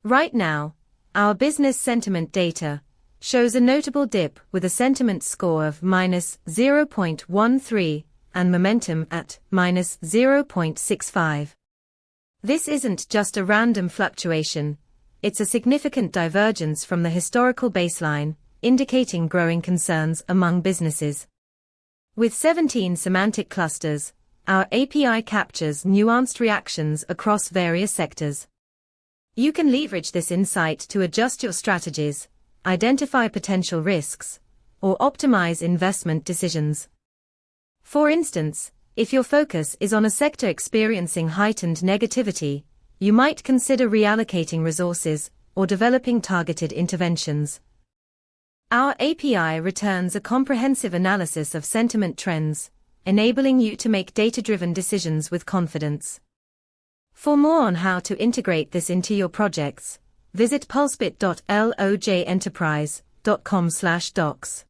Right now, our business sentiment data shows a notable dip with a sentiment score of -0.13 and momentum at -0.65. This isn't just a random fluctuation, it's a significant divergence from the historical baseline, indicating growing concerns among businesses. With 17 semantic clusters, our API captures nuanced reactions across various sectors. You can leverage this insight to adjust your strategies, identify potential risks, or optimize investment decisions. For instance, if your focus is on a sector experiencing heightened negativity, you might consider reallocating resources or developing targeted interventions. Our API returns a comprehensive analysis of sentiment trends, enabling you to make data-driven decisions with confidence. For more on how to integrate this into your projects, visit pulsebit.lojenterprise.com/docs.